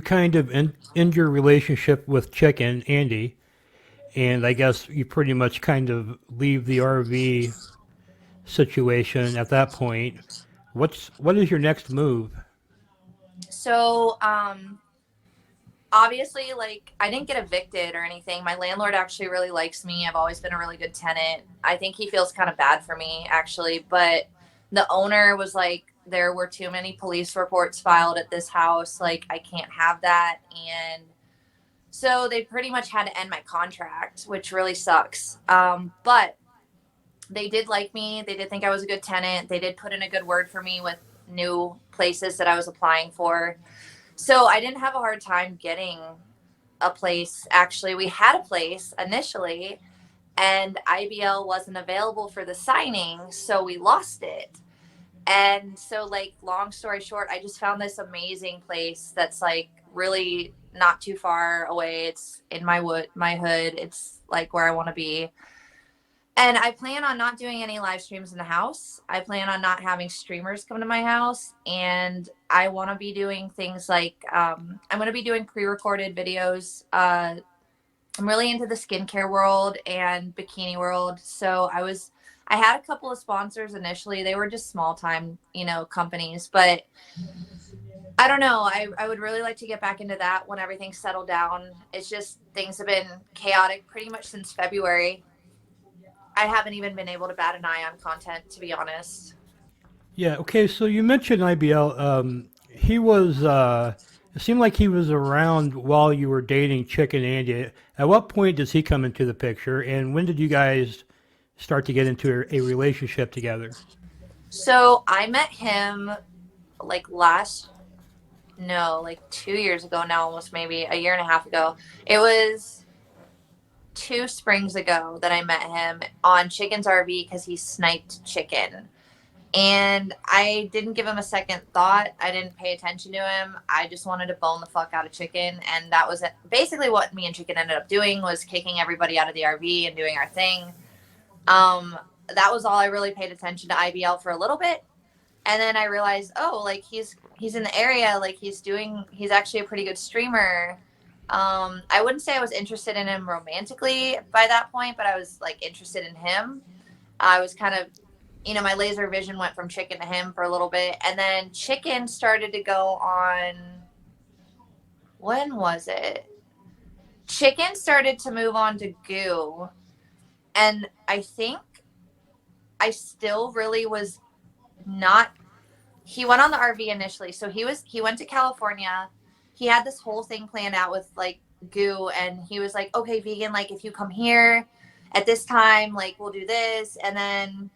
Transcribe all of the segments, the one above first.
you kind of end your relationship with Chicken Andy, and I guess you pretty much kind of leave the RV situation at that point. What is your next move? So, obviously, like, I didn't get evicted or anything. My landlord actually really likes me. I've always been a really good tenant. I think he feels kind of bad for me, actually. But the owner was like, there were too many police reports filed at this house. Like, I can't have that. And so they pretty much had to end my contract, which really sucks. But they did like me. They did think I was a good tenant. They did put in a good word for me with new places that I was applying for. So I didn't have a hard time getting a place. Actually, we had a place initially, and IBL wasn't available for the signing, so we lost it. And so, like, long story short, I just found this amazing place that's like really not too far away. It's in my hood. It's like where I want to be. And I plan on not doing any live streams in the house. I plan on not having streamers come to my house. And I want to be doing things like I'm going to be doing pre recorded videos. I'm really into the skincare world and bikini world. So I had a couple of sponsors initially. They were just small time, companies. But I don't know. I would really like to get back into that when everything's settled down. It's just things have been chaotic pretty much since February. I haven't even been able to bat an eye on content, to be honest. Yeah. Okay. So you mentioned IBL. He was. It seemed like he was around while you were dating Chicken Andy. At what point does he come into the picture, and when did you guys start to get into a relationship together? So I met him like no, like 2 years ago now, almost maybe a year and a half ago. It was 2 springs ago that I met him on Chicken's RV because he sniped chicken. And I didn't give him a second thought. I didn't pay attention to him. I just wanted to bone the fuck out of Chicken. And that was basically what me and Chicken ended up doing, was kicking everybody out of the RV and doing our thing. Um, that was all I really paid attention to IBL for a little bit. And then I realized, oh, like he's in the area, like he's actually a pretty good streamer. I wouldn't say I was interested in him romantically by that point, but I was like interested in him. I was kind of, my laser vision went from Chicken to him for a little bit. And then Chicken started to go on, when was it? Chicken started to move on to Goo. And I think I still really was not. He went on the RV initially. So he went to California. He had this whole thing planned out with like Goo, and he was like, okay, vegan, like if you come here at this time, like we'll do this. And then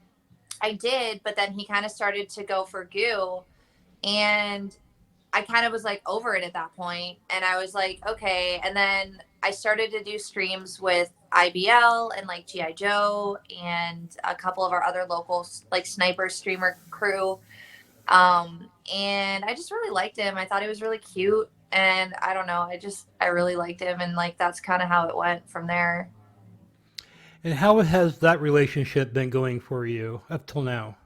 I did, but then he kind of started to go for Goo, and I kind of was like over it at that point, and I was like, okay. And then I started to do streams with IBL and like GI Joe and a couple of our other local like sniper streamer crew. And I just really liked him. I thought he was really cute, and I don't know, I really liked him, and like that's kind of how it went from there. And how has that relationship been going for you up till now?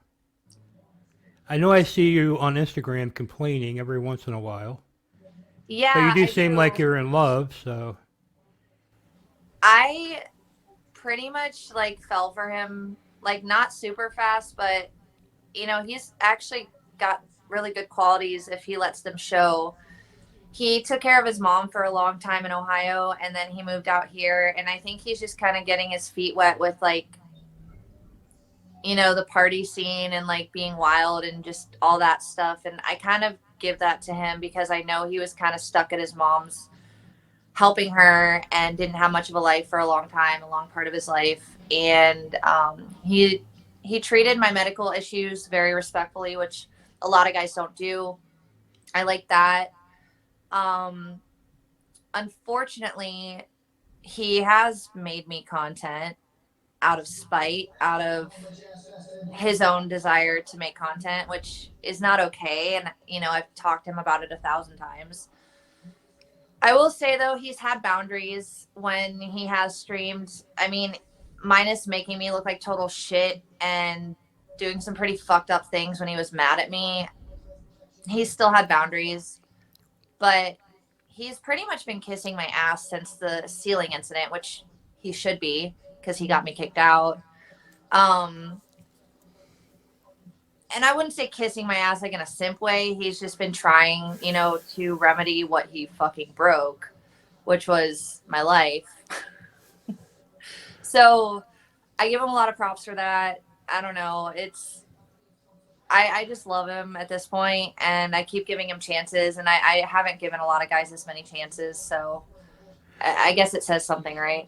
I know I see you on Instagram complaining every once in a while, but you Yeah, do I seem like do. you're in love. So I pretty much like fell for him, like not super fast, but he's actually got really good qualities if he lets them show. He took care of his mom for a long time in Ohio, and then he moved out here, and I think he's just kind of getting his feet wet with like, the party scene and like being wild and just all that stuff. And I kind of give that to him because I know he was kind of stuck at his mom's, helping her, and didn't have much of a life for a long time, a long part of his life. And he treated my medical issues very respectfully, which a lot of guys don't do. I like that. Um, Unfortunately, he has made me content out of spite, out of his own desire to make content, which is not okay. And, I've talked to him about it 1,000 times. I will say though, he's had boundaries when he has streamed. I mean, minus making me look like total shit and doing some pretty fucked up things when he was mad at me, he still had boundaries. But he's pretty much been kissing my ass since the ceiling incident, which he should be because he got me kicked out. Um, and I wouldn't say kissing my ass like in a simp way. He's just been trying, you know, to remedy what he fucking broke, which was my life. So I give him a lot of props for that. I don't know. I just love him at this point, and I keep giving him chances, and I haven't given a lot of guys this many chances, so I guess it says something, right?